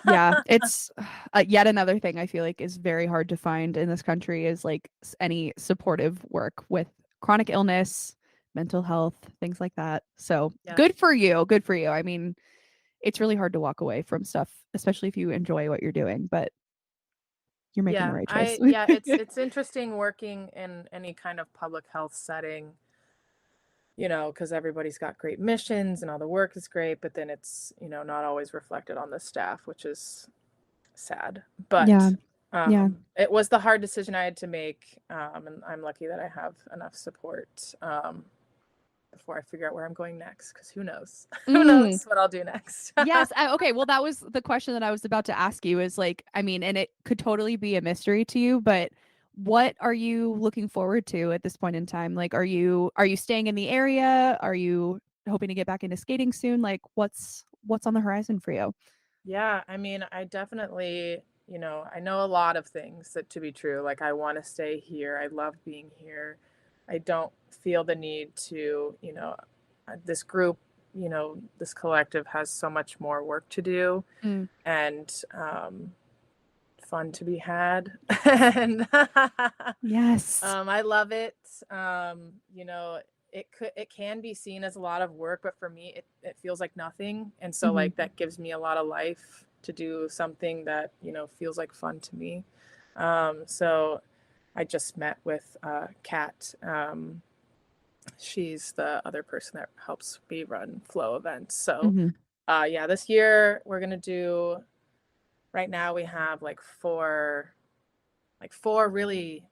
Yeah. It's yet another thing I feel like is very hard to find in this country is like any supportive work with chronic illness, mental health, things like that. So Yes. good for you. Good for you. I mean, it's really hard to walk away from stuff, especially if you enjoy what you're doing, but you're making the Yeah, right choice. it's interesting working in any kind of public health setting, because everybody's got great missions and all the work is great, but then it's, not always reflected on the staff, which is sad. Yeah. But Yeah. it was the hard decision I had to make, and I'm lucky that I have enough support. before I figure out where I'm going next, because who knows? Who Mm. knows what I'll do next? Yes. Okay. Well, that was the question that I was about to ask you is like, I mean, and it could totally be a mystery to you, but what are you looking forward to at this point in time? Like, are you staying in the area? Are you hoping to get back into skating soon? Like, what's on the horizon for you? Yeah, I mean, I definitely, I know a lot of things that to be true. Like, I want to stay here. I love being here. I don't feel the need to, this group, this collective has so much more work to do Mm. and fun to be had. And Yes. I love it. It can be seen as a lot of work, but for me it feels like nothing. And so Hmm. like that gives me a lot of life to do something that, feels like fun to me. So I just met with Kat. She's the other person that helps me run Flow events. So Hmm. yeah, this year we're gonna do, right now we have like four really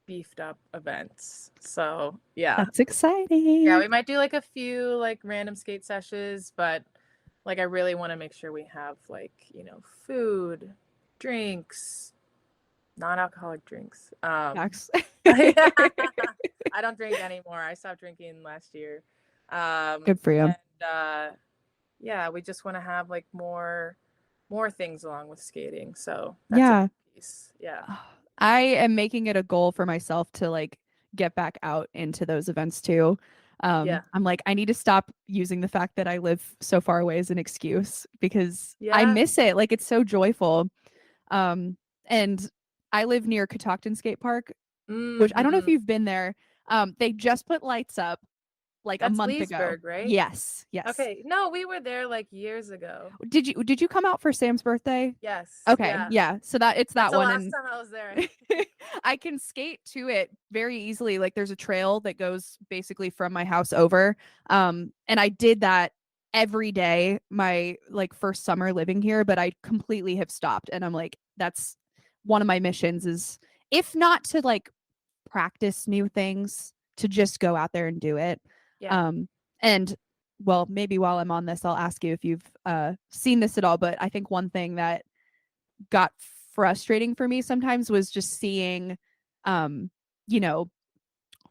beefed up events. So yeah. That's Yeah, exciting. we might do like a few like random skate sessions, but like I really want to make sure we have like, food, drinks, non-alcoholic drinks. Max. I don't drink anymore. I stopped drinking last year. Good for you. And yeah, we just want to have like more things along with skating. So that's a big Yeah. piece. Yeah. I am making it a goal for myself to like get back out into those events too. Yeah. I'm like, I need to stop using the fact that I live so far away as an excuse because I Yeah. miss it. Like it's so joyful. Um, and I live near Catoctin Skate Park, which I don't know if Mm-hmm. you've been there. They just put lights up like a That's month ago. Leesburg, right? Yes, yes. Okay. No, we were there like years ago. Did you come out for Sam's birthday? Yes. Okay, Yeah. yeah. So it's That's that the one, last and time I was there. I can skate to it very easily. Like there's a trail that goes basically from my house over. And I did that every day my like first summer living here, but I completely have stopped. And I'm like, that's one of my missions is if not to like practice new things, to just go out there and do it. Yeah. Um, and well, maybe while I'm on this, I'll ask you if you've seen this at all. But I think one thing that got frustrating for me sometimes was just seeing um you know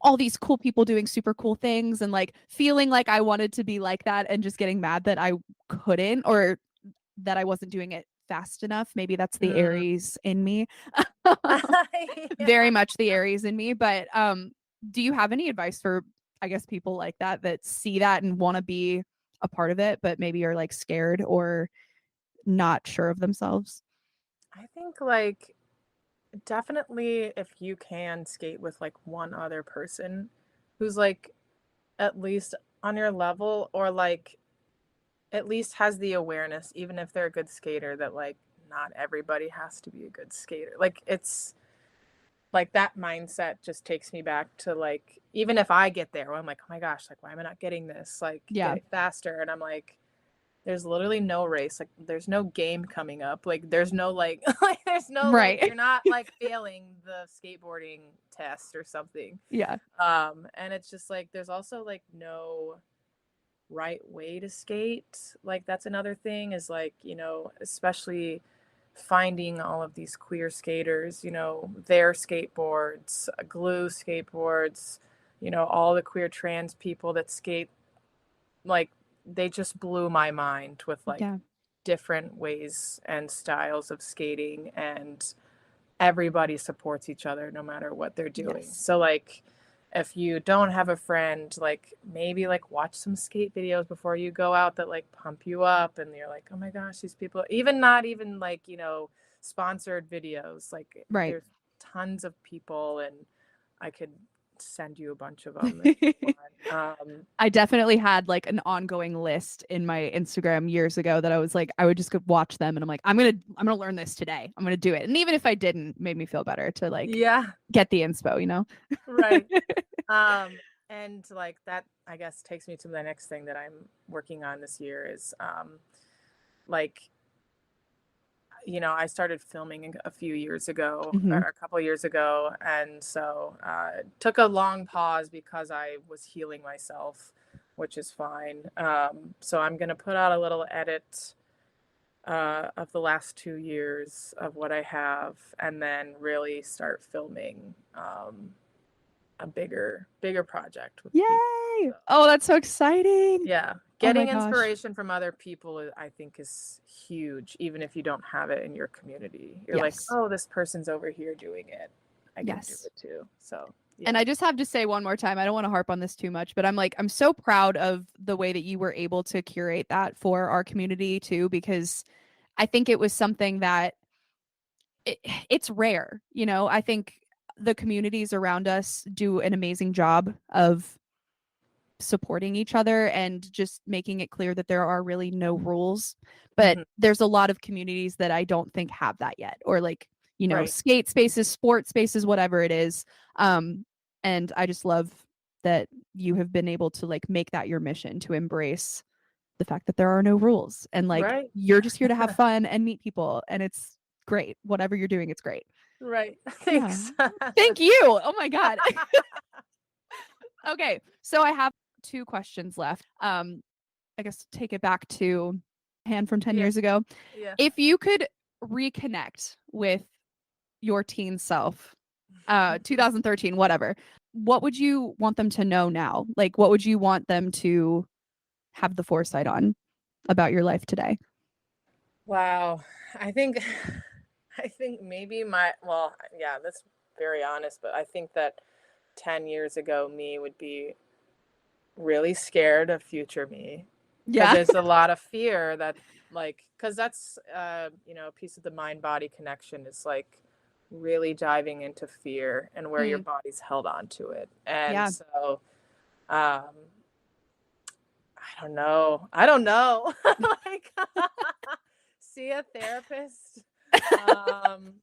all these cool people doing super cool things and like feeling like I wanted to be like that and just getting mad that I couldn't or that I wasn't doing it fast enough. Maybe that's the Mm. Aries in me. Yeah. Very much the Aries in me, but do you have any advice for I guess people like that see that and want to be a part of it but maybe are like scared or not sure of themselves? I think like definitely if you can skate with like one other person who's like at least on your level, or like at least has the awareness, even if they're a good skater, that like not everybody has to be a good skater. Like it's like that mindset just takes me back to like, even if I get there, I'm like, oh my gosh, like why am I not getting this? Like Yeah. getting faster. And I'm like, there's literally no race. Like there's no game coming up. Like there's no like like there's no like Right. you're not like failing the skateboarding test or something. Yeah. And it's just like there's also like no right way to skate. Like that's another thing is like, especially finding all of these queer skaters, their skateboards, glue skateboards, all the queer trans people that skate, like they just blew my mind with like Yeah. different ways and styles of skating, and everybody supports each other no matter what they're doing. Yes. So like if you don't have a friend, like maybe like watch some skate videos before you go out that like pump you up and you're like, "Oh my gosh, these people," even not even like, sponsored videos. Like Right. there's tons of people, and I could send you a bunch of them if you want. I definitely had like an ongoing list in my Instagram years ago that I was like I would just go watch them and I'm gonna learn this today. I'm gonna do it. And even if I didn't, it made me feel better to like Yeah, get the inspo, you know? right. And like that, I guess, takes me to the next thing that I'm working on this year is like, I started filming a few years ago, or Hmm. a couple years ago, and so took a long pause because I was healing myself, which is fine. So I'm gonna put out a little edit of the last 2 years of what I have, and then really start filming a bigger project with people. Yay! So Oh, that's so exciting. yeah, Oh my getting gosh. inspiration from other people, I think, is huge, even if you don't have it in your community. You're like, Yes. oh, this person's over here doing it. I can do Yes. it too. So And yeah. I just have to say one more time, I don't want to harp on this too much, but I'm so proud of the way that you were able to curate that for our community too, because I think it was something that it's rare. I think the communities around us do an amazing job of supporting each other and just making it clear that there are really no rules. But Hmm. there's a lot of communities that I don't think have that yet, or like, Right. skate spaces, sports spaces, whatever it is. Um, and I just love that you have been able to like make that your mission to embrace the fact that there are no rules and like Right. you're just here to have fun and meet people and it's great. Whatever you're doing, it's great. Right. Yeah. Thanks. Thank you. Oh my God. Okay. So I have two questions left. I guess take it back to hand from 10 Yeah. years ago. Yeah. If you could reconnect with your teen self, 2013, whatever, what would you want them to know now? Like, what would you want them to have the foresight on about your life today? Wow. I think I think maybe well, yeah, that's very honest, but I think that 10 years ago me would be really scared of future me, because Yeah. there's a lot of fear that, like, because that's a piece of the mind body connection is like really diving into fear and where your Mm, body's held on to it. And yeah. so um I don't know. Like, see a therapist, um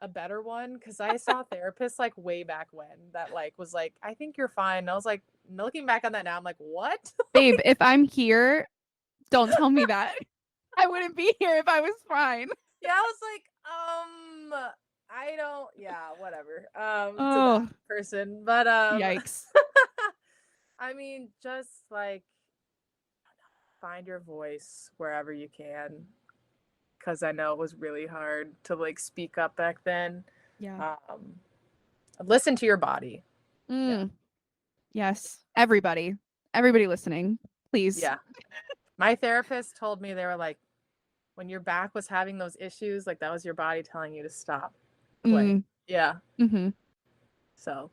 a better one, because I saw therapists like way back when that like was like, I think you're fine. And I was like, looking back on that now, I'm like, what? Babe, if I'm here, don't tell me that. I wouldn't be here if I was fine. Yeah, I was like, I don't, yeah, whatever. To that Oh, person. But yikes. I mean, just like find your voice wherever you can. Cause I know it was really hard to like speak up back then. Yeah. Um, listen to your body. Yeah. Mm, yes. Everybody listening, please. Yeah. My therapist told me, they were like, when your back was having those issues, like that was your body telling you to stop playing. Mm, Yeah. mm-hmm. So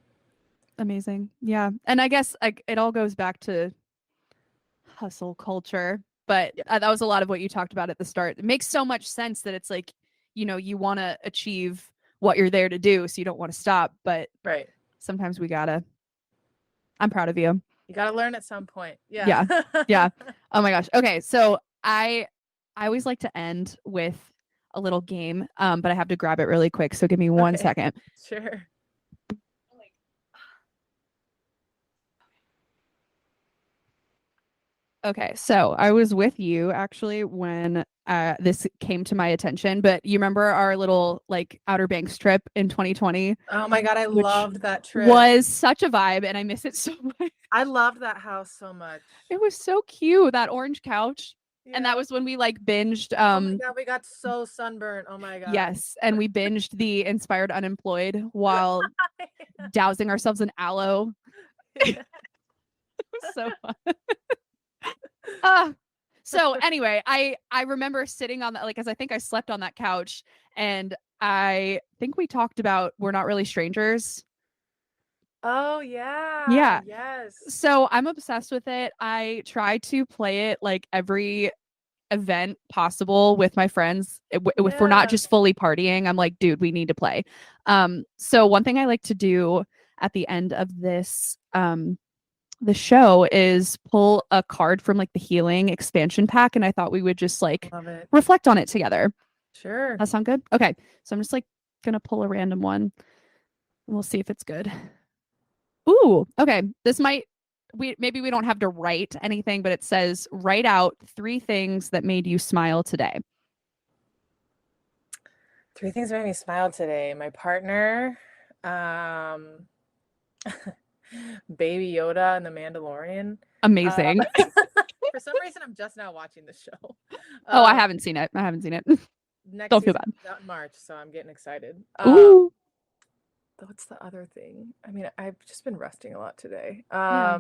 Amazing. Yeah. And I guess like it all goes back to hustle culture, but yeah. that was a lot of what you talked about at the start. It makes so much sense that it's like, you want to achieve what you're there to do, so you don't want to stop, but Right. sometimes we gotta. I'm proud of you. You got to learn at some point. Yeah. Yeah. Yeah. Oh my gosh. Okay, so I always like to end with a little game, but I have to grab it really quick, so give me one Okay. second. Sure. Okay, so I was with you actually when this came to my attention, but you remember our little like Outer Banks trip in 2020, Oh my God. I which loved that trip. was such a vibe and I miss it so much. I loved that house so much. It was so cute, that orange couch. And that Yeah. was when we like binged Oh my God. We got so sunburnt. Oh my God. yes, and we binged the Inspired Unemployed while dousing ourselves in aloe. Yeah. It was so fun. Uh, so anyway, I remember sitting on that, like, as I think I slept on that couch, and I think we talked about we're not really strangers. Oh yeah. Yeah. Yes. So I'm obsessed with it. I try to play it like every event possible with my friends. If we're not Yeah. just fully partying, I'm like, dude, we need to play. So one thing I like to do at the end of this the show is pull a card from like the healing expansion pack, and I thought we would just like Love it. reflect on it together. Sure. That sound good? Okay, so I'm just like gonna pull a random one and we'll see if it's good. Ooh, okay, this might, we don't have to write anything, but it says write out 3 things that made you smile today. Three things that made me smile today. My partner, um, Baby Yoda and the Mandalorian. Amazing. For some reason, I'm just now watching the show. Oh, I haven't seen it. I haven't seen it. Next Don't feel season bad. comes out in March, so I'm getting excited. Ooh. What's the other thing? I mean, I've just been resting a lot today. Yeah.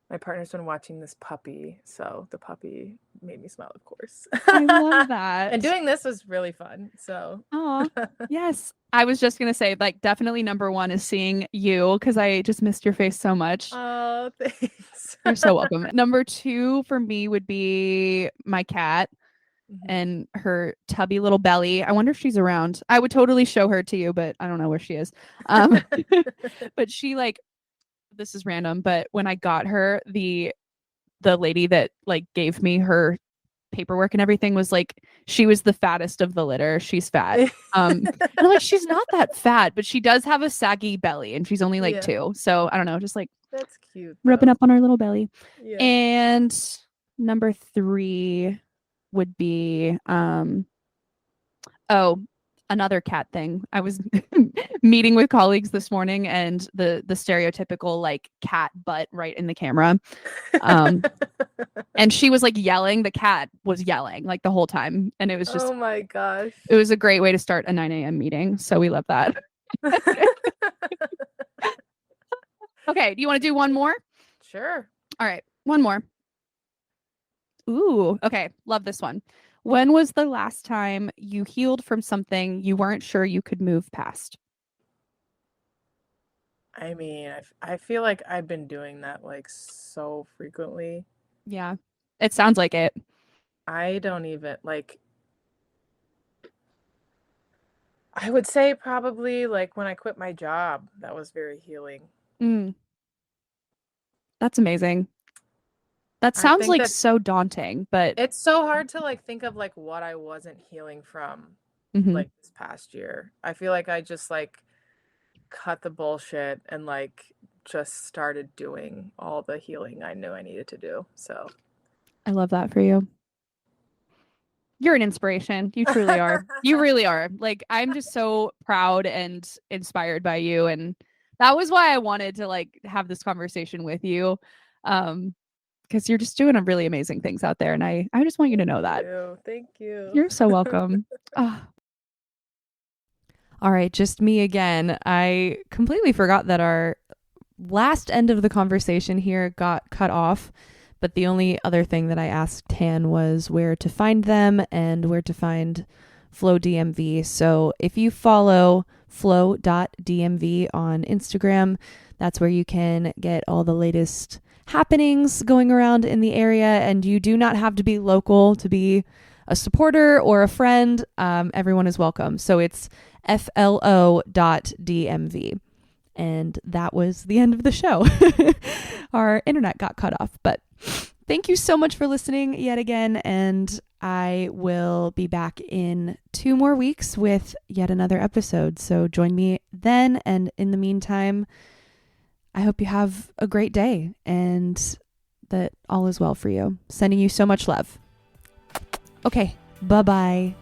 My partner's been watching this puppy, so the puppy made me smile, of course. I love that. And doing this was really fun. So, oh, yes. I was just going to say, like, definitely number one is seeing you because I just missed your face so much. Oh, thanks. You're so welcome. Number two for me would be my cat and her tubby little belly. I wonder if she's around. I would totally show her to you, but I don't know where she is. But she like, this is random, but when I got her, the lady that like gave me her paperwork and everything was like, she was the fattest of the litter. She's fat. And I'm like, she's not that fat, but she does have a saggy belly and she's only like Yeah. 2. So I don't know, just like That's cute. rubbing up on her little belly. Yeah. And number 3 would be another cat thing. I was meeting with colleagues this morning and the stereotypical like cat butt right in the camera. And she was like yelling. The cat was yelling like the whole time. And it was just, oh my gosh. It was a great way to start a 9 a.m. meeting. So we love that. Okay. Do you want to do one more? Sure. All right. One more. Ooh. Okay. Love this one. When was the last time you healed from something you weren't sure you could move past? I mean, I feel like I've been doing that like so frequently. Yeah. It sounds like it. I don't even like, I would say probably like when I quit my job, that was very healing. That's amazing. That I sounds think like that so daunting, but it's so hard to like think of like what I wasn't healing from like this past year. I feel like I just like cut the bullshit and like just started doing all the healing I knew I needed to do. So I love that for you. You're an inspiration. You truly are. You really are. Like, I'm just so proud and inspired by you. And that was why I wanted to like have this conversation with you. Because you're just doing really amazing things out there. And I just want you to know that. Thank you. You're so welcome. Oh. All right, just me again. I completely forgot that our last end of the conversation here got cut off. But the only other thing that I asked Han was where to find them and where to find Flo DMV. So if you follow flo.dmv on Instagram, that's where you can get all the latest happenings going around in the area. And you do not have to be local to be a supporter or a friend. Everyone is welcome. So it's flo.dmv. And that was the end of the show. Our internet got cut off, but thank you so much for listening yet again. And I will be back in 2 more weeks with yet another episode. So join me then. And in the meantime, I hope you have a great day and that all is well for you. Sending you so much love. Okay. Bye-bye.